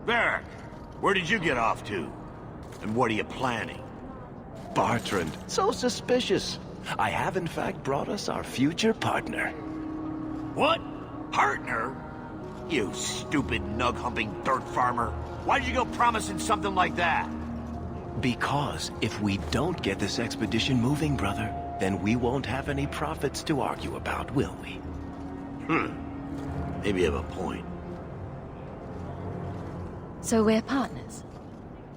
Barrack, where did you get off to? And what are you planning? Bartrand, so suspicious. I have in fact brought us our future partner. What? Partner? You stupid nug-humping dirt farmer. Why'd you go promising something like that? Because if we don't get this expedition moving, brother, then we won't have any profits to argue about, will we? Maybe you have a point. So we're partners?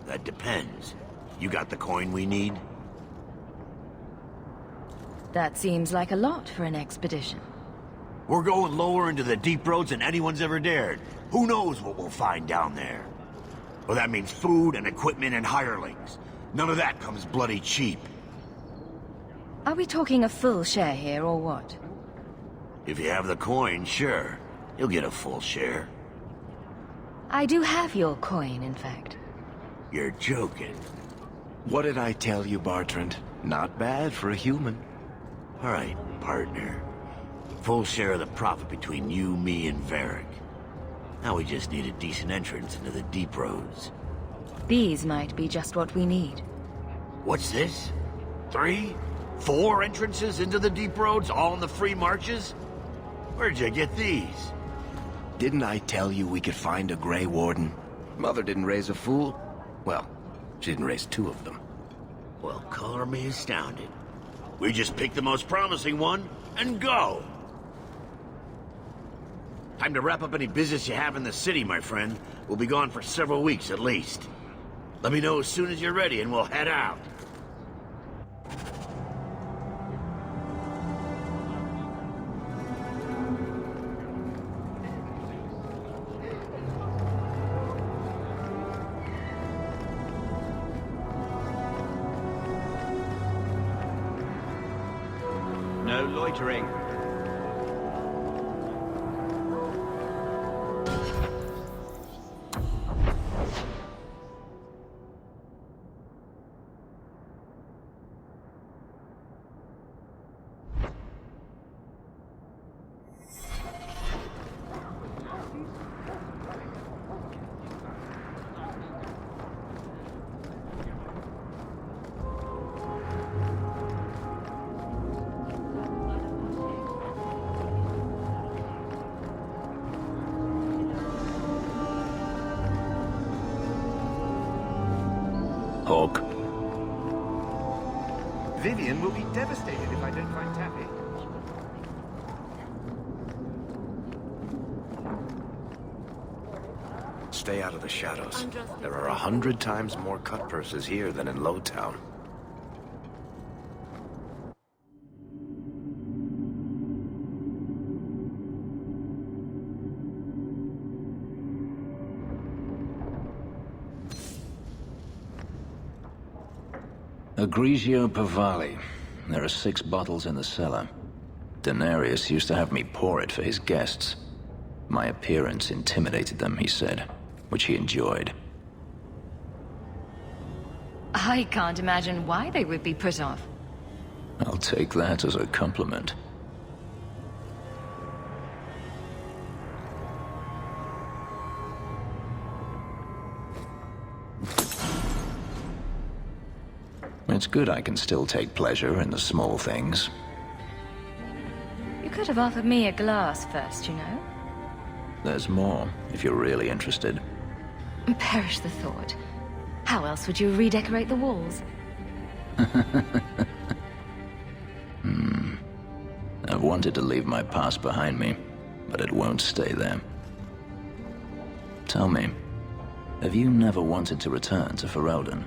That depends. You got the coin we need? That seems like a lot for an expedition. We're going lower into the deep roads than anyone's ever dared. Who knows what we'll find down there? Well, that means food and equipment and hirelings. None of that comes bloody cheap. Are we talking a full share here, or what? If you have the coin, sure. You'll get a full share. I do have your coin, in fact. You're joking. What did I tell you, Bartrand? Not bad for a human. All right, partner. Full share of the profit between you, me, and Varric. Now we just need a decent entrance into the deep roads. These might be just what we need. What's this? 3? 4 entrances into the deep roads, all in the free marches? Where'd you get these? Didn't I tell you we could find a Grey Warden? Mother didn't raise a fool. Well, she didn't raise 2 of them. Well, color me astounded. We just pick the most promising one and go. Time to wrap up any business you have in the city, my friend. We'll be gone for several weeks at least. Let me know as soon as you're ready and we'll head out. No loitering. Hawk. Vivian will be devastated if I don't find Tappy. Stay out of the shadows. There are 100 times more cut purses here than in Lowtown. Grigio Pavali. There are 6 bottles in the cellar. Denarius used to have me pour it for his guests. My appearance intimidated them, he said, which he enjoyed. I can't imagine why they would be put off. I'll take that as a compliment. It's good I can still take pleasure in the small things. You could have offered me a glass first, you know? There's more, if you're really interested. Perish the thought. How else would you redecorate the walls? I've wanted to leave my past behind me, but it won't stay there. Tell me, have you never wanted to return to Ferelden?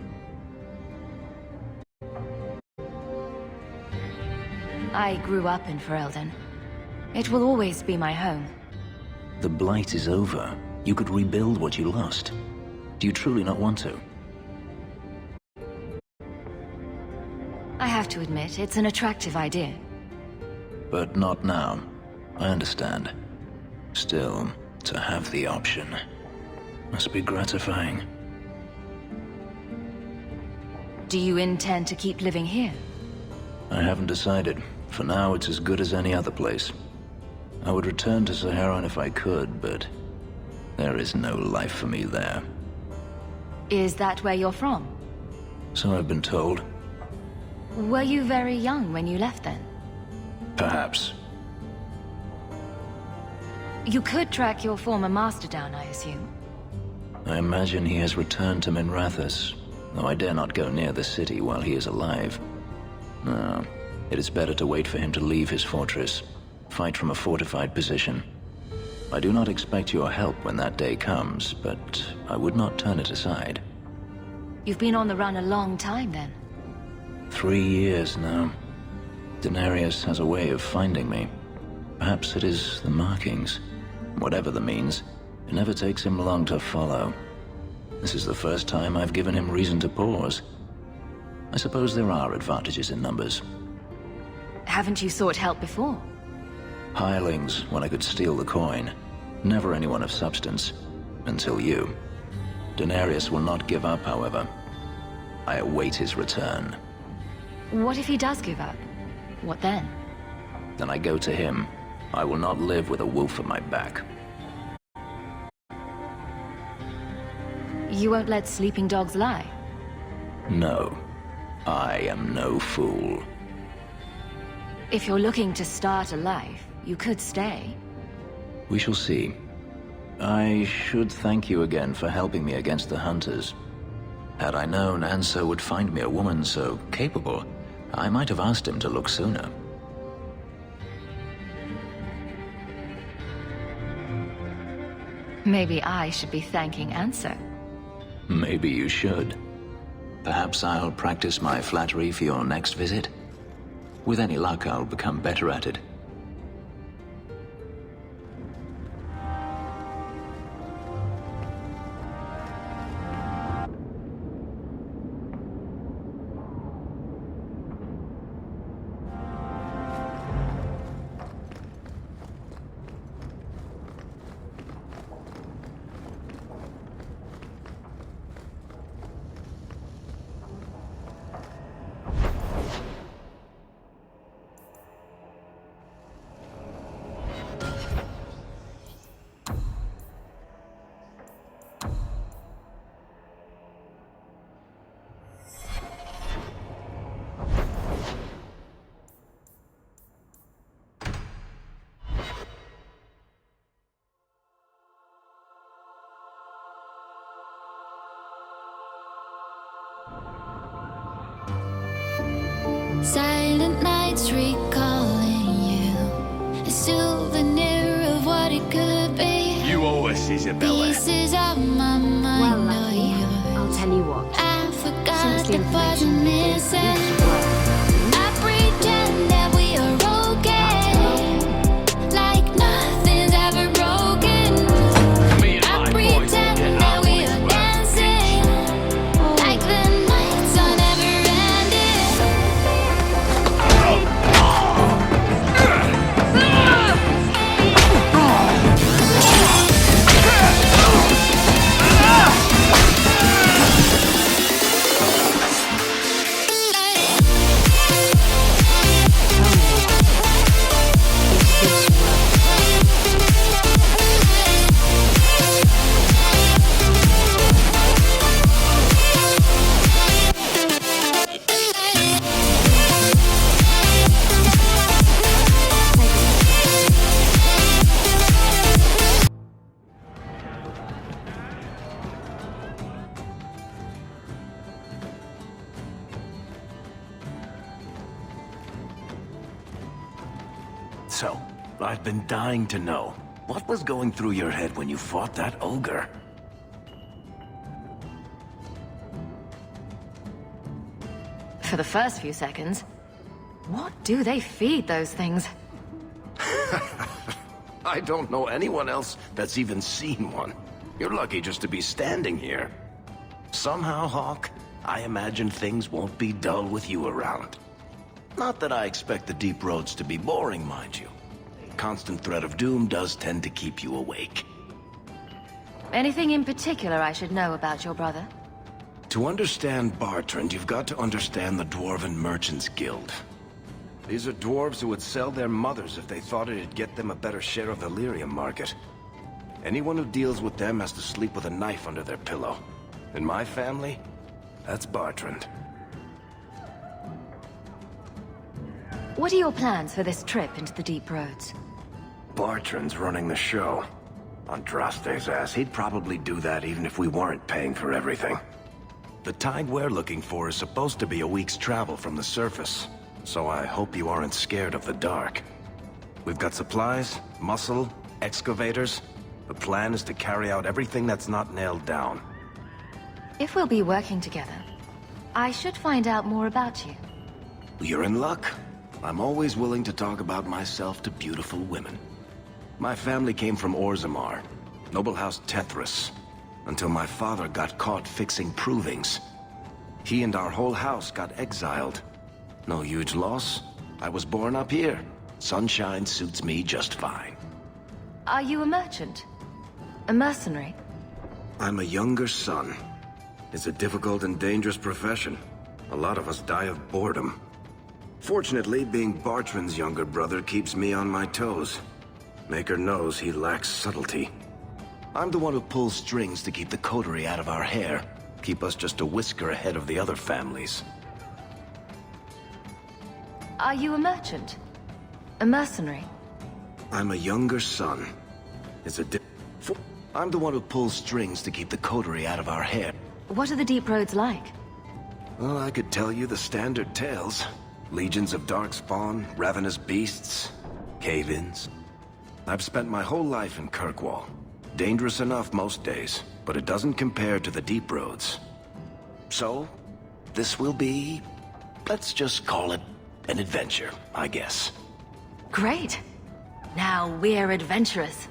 I grew up in Ferelden. It will always be my home. The Blight is over. You could rebuild what you lost. Do you truly not want to? I have to admit, it's an attractive idea. But not now. I understand. Still, to have the option must be gratifying. Do you intend to keep living here? I haven't decided. For now, it's as good as any other place. I would return to Saharan if I could, but there is no life for me there. Is that where you're from? So I've been told. Were you very young when you left then? Perhaps. You could track your former master down, I assume. I imagine he has returned to Minrathous, though I dare not go near the city while he is alive. No, it is better to wait for him to leave his fortress, fight from a fortified position. I do not expect your help when that day comes, but I would not turn it aside. You've been on the run a long time then. 3 years now. Denarius has a way of finding me. Perhaps it is the markings. Whatever the means, it never takes him long to follow. This is the first time I've given him reason to pause. I suppose there are advantages in numbers. Haven't you sought help before? Hirelings, when I could steal the coin. Never anyone of substance. Until you. Denarius will not give up, however. I await his return. What if he does give up? What then? Then I go to him. I will not live with a wolf at my back. You won't let sleeping dogs lie? No. I am no fool. If you're looking to start a life, you could stay. We shall see. I should thank you again for helping me against the hunters. Had I known Anso would find me a woman so capable, I might have asked him to look sooner. Maybe I should be thanking Anso. Maybe you should. Perhaps I'll practice my flattery for your next visit. With any luck, I'll become better at it. Silent nights recalling you, a souvenir of what it could be. You owe us, Isabella. Pieces of my mind Well, are Lucky, I'll yours. tell you what. I forgot Since the there was a information you gave missing. used to work, I pretend that we are okay, like nothing's ever broken. I pretend that we are dancing, like the nights are never ending. So, I've been dying to know. What was going through your head when you fought that ogre? For the first few seconds. What do they feed those things? I don't know anyone else that's even seen one. You're lucky just to be standing here. Somehow, Hawk, I imagine things won't be dull with you around. Not that I expect the deep roads to be boring, mind you. Constant threat of doom does tend to keep you awake. Anything in particular I should know about your brother? To understand Bartrand, you've got to understand the Dwarven Merchants Guild. These are dwarves who would sell their mothers if they thought it'd get them a better share of the lyrium market. Anyone who deals with them has to sleep with a knife under their pillow. In my family, that's Bartrand. What are your plans for this trip into the deep roads? Bartrand's running the show. Andraste's ass, he'd probably do that even if we weren't paying for everything. The tide we're looking for is supposed to be a week's travel from the surface, so I hope you aren't scared of the dark. We've got supplies, muscle, excavators. The plan is to carry out everything that's not nailed down. If we'll be working together, I should find out more about you. You're in luck. I'm always willing to talk about myself to beautiful women. My family came from Orzammar, noble house Tethras, until my father got caught fixing provings. He and our whole house got exiled. No huge loss. I was born up here. Sunshine suits me just fine. Are you a merchant? A mercenary? I'm a younger son. It's a difficult and dangerous profession. A lot of us die of boredom. Fortunately, being Bartrand's younger brother keeps me on my toes. Maker knows he lacks subtlety. I'm the one who pulls strings to keep the coterie out of our hair. Keep us just a whisker ahead of the other families. Are you a merchant? A mercenary? I'm a younger son. I'm the one who pulls strings to keep the coterie out of our hair. What are the deep roads like? Well, I could tell you the standard tales. Legions of darkspawn, ravenous beasts, cave-ins. I've spent my whole life in Kirkwall. Dangerous enough most days, but it doesn't compare to the deep roads. So, this will be... let's just call it an adventure, I guess. Great. Now we're adventurous.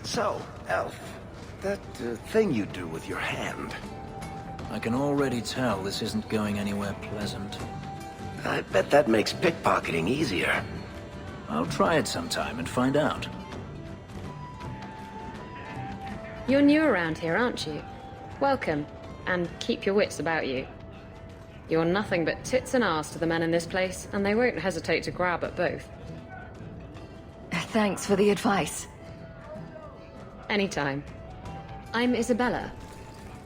So, Elf, that thing you do with your hand, I can already tell this isn't going anywhere pleasant. I bet that makes pickpocketing easier. I'll try it sometime and find out. You're new around here, aren't you? Welcome, and keep your wits about you. You're nothing but tits and arse to the men in this place, and they won't hesitate to grab at both. Thanks for the advice. Anytime. I'm Isabella.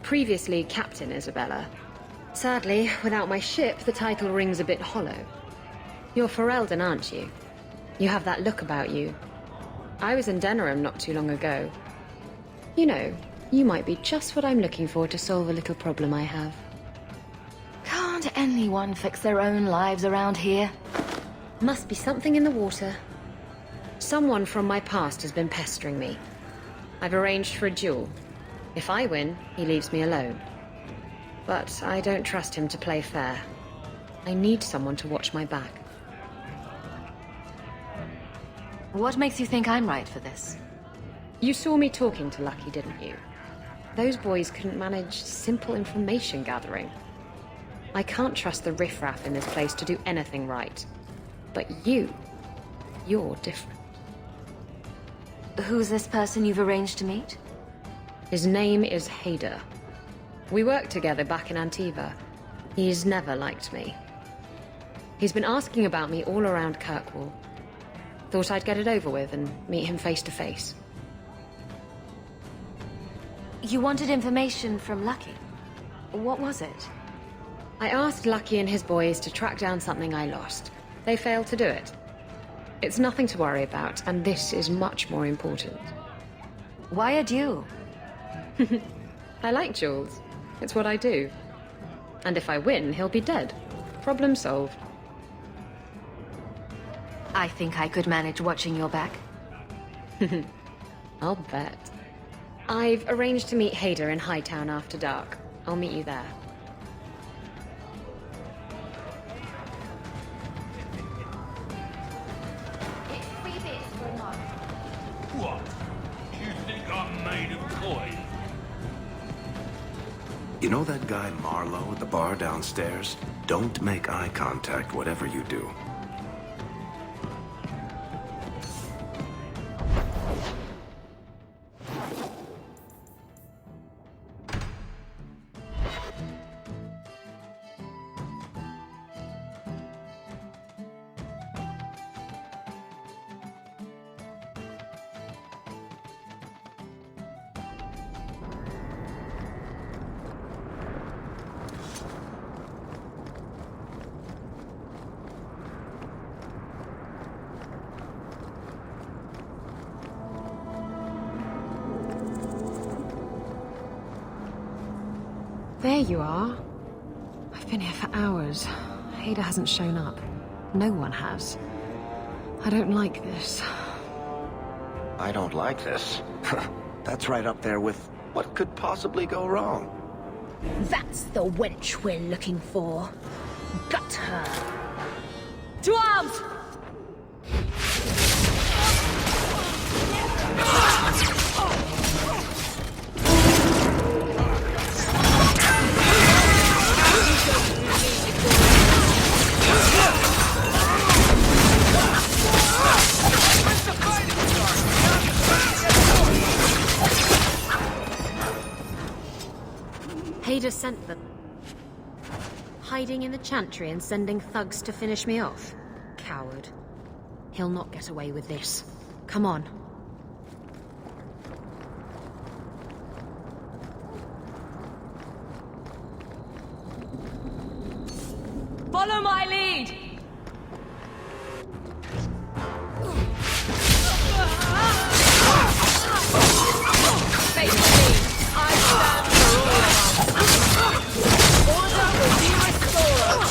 Previously Captain Isabella. Sadly, without my ship, the title rings a bit hollow. You're Ferelden, aren't you? You have that look about you. I was in Denerim not too long ago. You know, you might be just what I'm looking for to solve a little problem I have. Can't anyone fix their own lives around here? Must be something in the water. Someone from my past has been pestering me. I've arranged for a duel. If I win, he leaves me alone. But I don't trust him to play fair. I need someone to watch my back. What makes you think I'm right for this? You saw me talking to Lucky, didn't you? Those boys couldn't manage simple information gathering. I can't trust the riffraff in this place to do anything right. But you're different. Who's this person you've arranged to meet? His name is Hader. We worked together back in Antiva. He's never liked me. He's been asking about me all around Kirkwall. Thought I'd get it over with and meet him face to face. You wanted information from Lucky. What was it? I asked Lucky and his boys to track down something I lost. They failed to do it. It's nothing to worry about, and this is much more important. Why a duel? I like duels. It's what I do. And if I win, he'll be dead. Problem solved. I think I could manage watching your back. I'll bet. I've arranged to meet Hader in Hightown after dark. I'll meet you there. What? You think I'm made of coin? You know that guy Marlowe at the bar downstairs? Don't make eye contact whatever you do. There you are. I've been here for hours. Ada hasn't shown up. No one has. I don't like this. I don't like this. That's right up there with what could possibly go wrong. That's the wench we're looking for. Gut her. To arms! Ada sent them. Hiding in the chantry and sending thugs to finish me off. Coward. He'll not get away with this. Come on. Follow my lead! Face me! I stand for all of us! Order will be restored!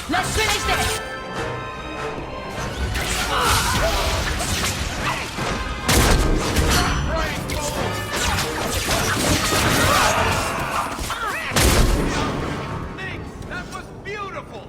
Let's finish this! That was beautiful!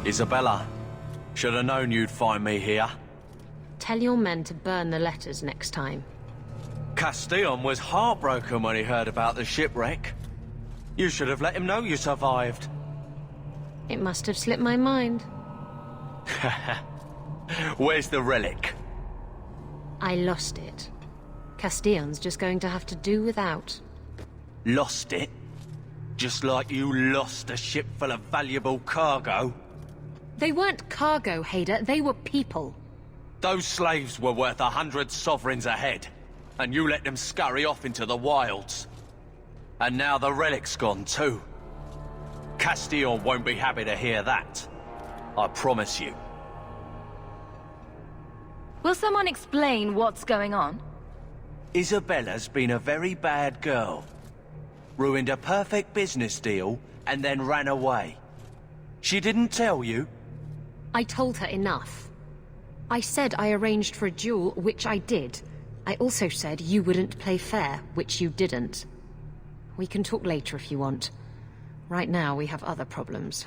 Isabella, should have known you'd find me here. Tell your men to burn the letters next time. Castillon was heartbroken when he heard about the shipwreck. You should have let him know you survived. It must have slipped my mind. Where's the relic? I lost it. Castillon's just going to have to do without. Lost it? Just like you lost a ship full of valuable cargo? They weren't cargo, Hader. They were people. Those slaves were worth 100 sovereigns a head, and you let them scurry off into the wilds. And now the relic's gone too. Castillon won't be happy to hear that. I promise you. Will someone explain what's going on? Isabella's been a very bad girl. Ruined a perfect business deal, and then ran away. She didn't tell you? I told her enough. I said I arranged for a duel, which I did. I also said you wouldn't play fair, which you didn't. We can talk later if you want. Right now, we have other problems.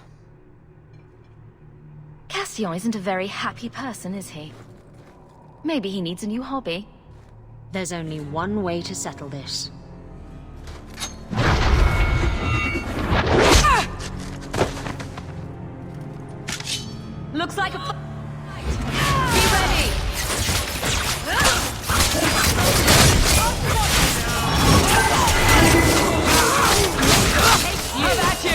Castillon isn't a very happy person, is he? Maybe he needs a new hobby. There's only one way to settle this. Looks like a fight! Be ready! How about you?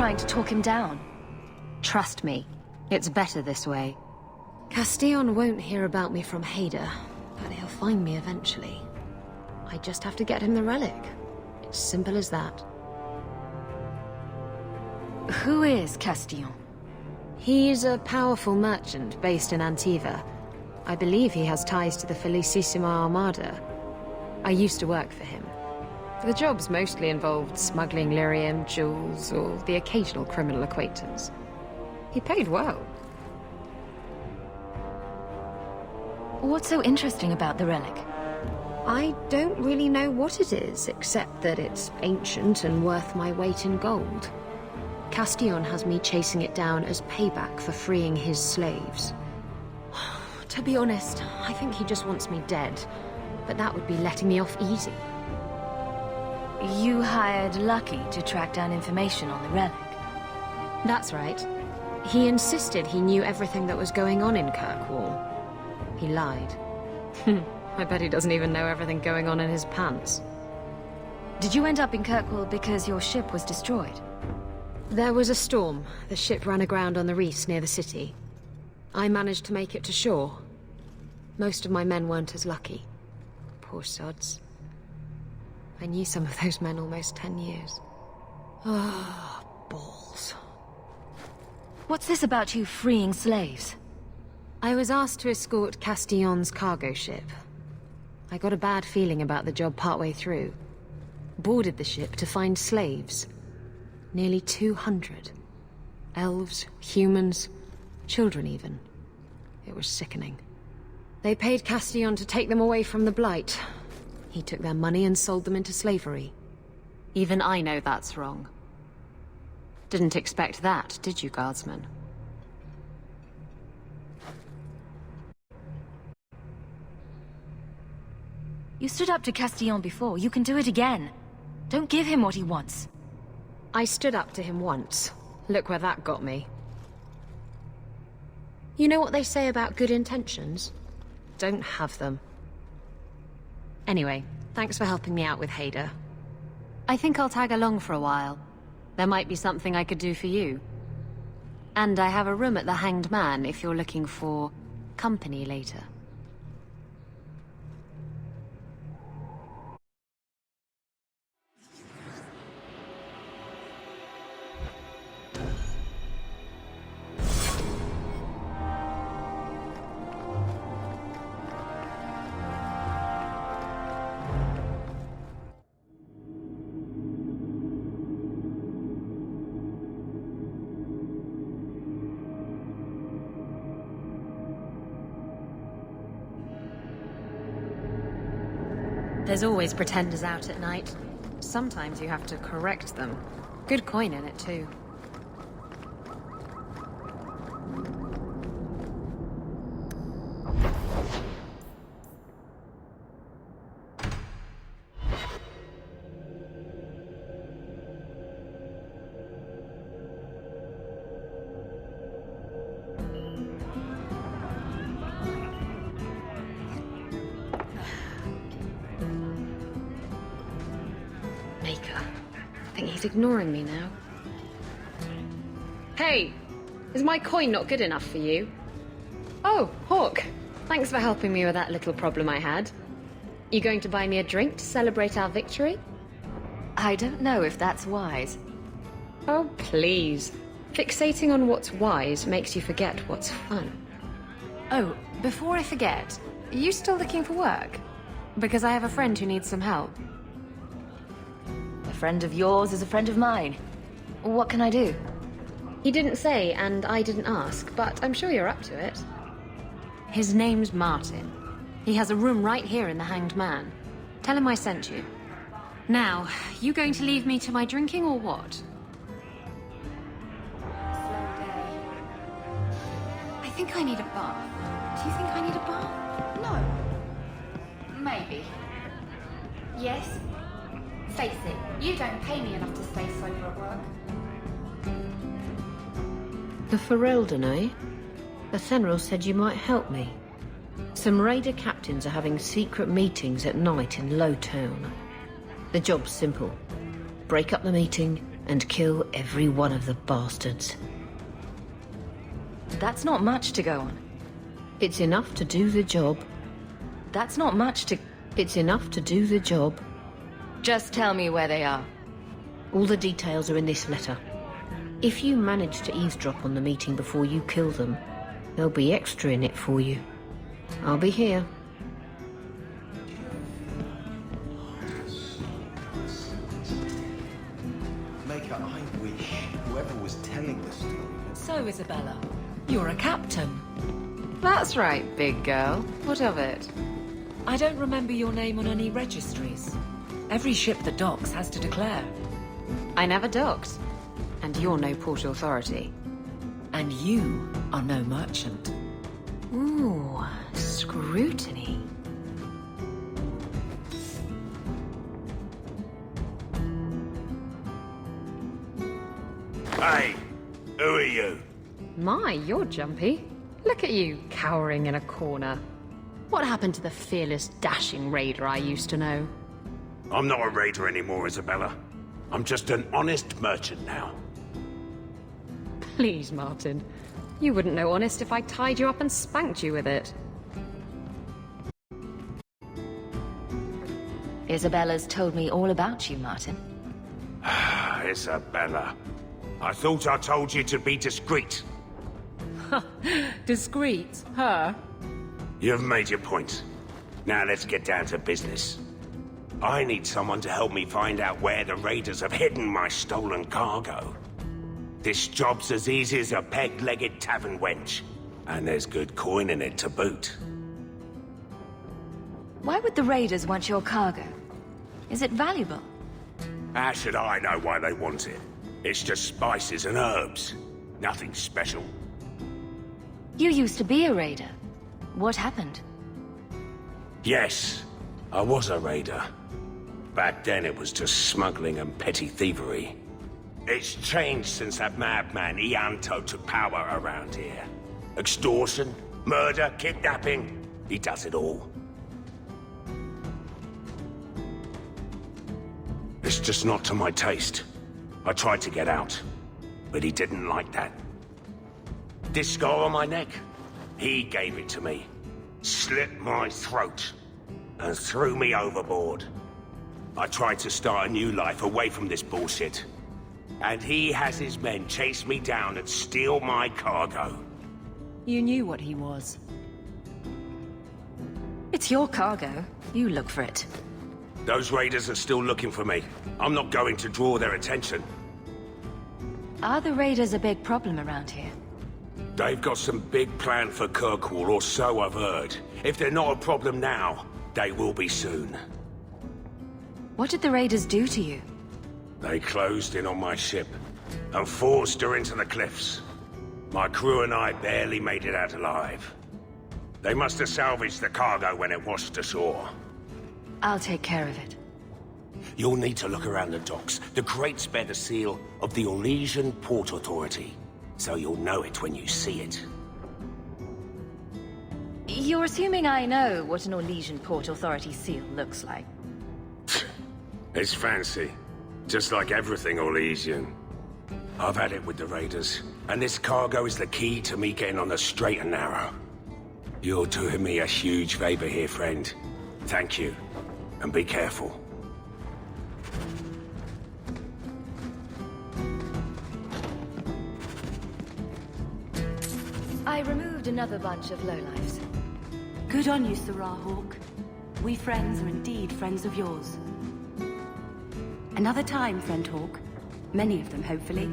trying to talk him down. Trust me, it's better this way. Castillon won't hear about me from Hader, but he'll find me eventually. I just have to get him the relic. It's simple as that. Who is Castillon? He's a powerful merchant based in Antiva. I believe he has ties to the Felicissima Armada. I used to work for him. The jobs mostly involved smuggling lyrium, jewels, or the occasional criminal acquaintance. He paid well. What's so interesting about the relic? I don't really know what it is, except that it's ancient and worth my weight in gold. Castillon has me chasing it down as payback for freeing his slaves. To be honest, I think he just wants me dead, but that would be letting me off easy. You hired Lucky to track down information on the relic. That's right. He insisted he knew everything that was going on in Kirkwall. He lied. I bet he doesn't even know everything going on in his pants. Did you end up in Kirkwall because your ship was destroyed? There was a storm. The ship ran aground on the reefs near the city. I managed to make it to shore. Most of my men weren't as lucky. Poor sods. I knew some of those men almost 10 years. Ah, balls. What's this about you freeing slaves? I was asked to escort Castillon's cargo ship. I got a bad feeling about the job partway through. Boarded the ship to find slaves. Nearly 200. Elves, humans, children even. It was sickening. They paid Castillon to take them away from the Blight. He took their money and sold them into slavery. Even I know that's wrong. Didn't expect that, did you, Guardsman? You stood up to Castillon before. You can do it again. Don't give him what he wants. I stood up to him once. Look where that got me. You know what they say about good intentions? Don't have them. Anyway, thanks for helping me out with Hader. I think I'll tag along for a while. There might be something I could do for you. And I have a room at the Hanged Man if you're looking for company later. There's always pretenders out at night. Sometimes you have to correct them. Good coin in it, too. I think he's ignoring me now. Hey! Is my coin not good enough for you? Oh, Hawk. Thanks for helping me with that little problem I had. You going to buy me a drink to celebrate our victory? I don't know if that's wise. Oh, please. Fixating on what's wise makes you forget what's fun. Oh, before I forget, are you still looking for work? Because I have a friend who needs some help. A friend of yours is a friend of mine. What can I do? He didn't say, and I didn't ask, but I'm sure you're up to it. His name's Martin. He has a room right here in the Hanged Man. Tell him I sent you. Now, you going to leave me to my drinking or what? Slow day. I think I need a bath. Do you think I need a bath? No. Maybe. Yes. Face it, you don't pay me enough to stay sober at work. The Ferelden, eh? The Fenrir said you might help me. Some raider captains are having secret meetings at night in Low Town. The job's simple. Break up the meeting, and kill every one of the bastards. That's not much to go on. It's enough to do the job. That's not much to... It's enough to do the job. Just tell me where they are. All the details are in this letter. If you manage to eavesdrop on the meeting before you kill them, there'll be extra in it for you. I'll be here. Maker, I wish whoever was telling the story... So, Isabella, you're a captain. That's right, big girl. What of it? I don't remember your name on any registries. Every ship that docks has to declare. I never docked. And you're no port authority. And you are no merchant. Ooh, scrutiny. Hey, who are you? My, you're jumpy. Look at you, cowering in a corner. What happened to the fearless, dashing raider I used to know? I'm not a raider anymore, Isabella. I'm just an honest merchant now. Please, Martin. You wouldn't know honest if I tied you up and spanked you with it. Isabella's told me all about you, Martin. Isabella. I thought I told you to be discreet. Discreet, her? You've made your point. Now let's get down to business. I need someone to help me find out where the raiders have hidden my stolen cargo. This job's as easy as a peg-legged tavern wench. And there's good coin in it to boot. Why would the raiders want your cargo? Is it valuable? How should I know why they want it? It's just spices and herbs. Nothing special. You used to be a raider. What happened? Yes, I was a raider. Back then it was just smuggling and petty thievery. It's changed since that madman Ianto took power around here. Extortion, murder, kidnapping. He does it all. It's just not to my taste. I tried to get out, but he didn't like that. This scar on my neck, he gave it to me. Slit my throat and threw me overboard. I tried to start a new life away from this bullshit. And he has his men chase me down and steal my cargo. You knew what he was. It's your cargo. You look for it. Those raiders are still looking for me. I'm not going to draw their attention. Are the raiders a big problem around here? They've got some big plan for Kirkwall, or so I've heard. If they're not a problem now, they will be soon. What did the raiders do to you? They closed in on my ship and forced her into the cliffs. My crew and I barely made it out alive. They must have salvaged the cargo when it washed ashore. I'll take care of it. You'll need to look around the docks. The crates bear the seal of the Orlesian Port Authority, so you'll know it when you see it. You're assuming I know what an Orlesian Port Authority seal looks like. It's fancy. Just like everything Orlesian. I've had it with the raiders, and this cargo is the key to me getting on the straight and narrow. You're doing me a huge favor here, friend. Thank you, and be careful. I removed another bunch of lowlifes. Good on you, Sarah Hawk. We friends are indeed friends of yours. Another time, friend Hawk. Many of them, hopefully.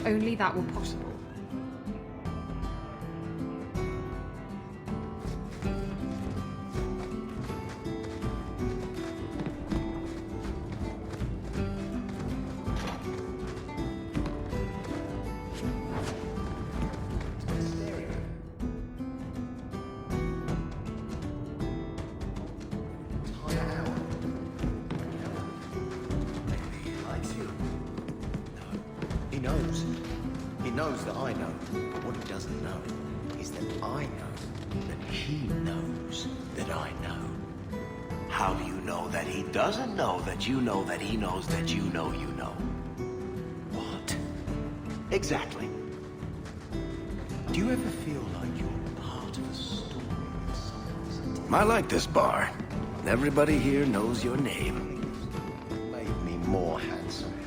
Only that were possible. He knows. He knows that I know, but what he doesn't know is that I know that he knows that I know. How do you know that he doesn't know that you know that he knows that you know you know? What? Exactly. Do you ever feel like you're part of a story that someone's I like this bar. Everybody here knows your name. made me more handsome?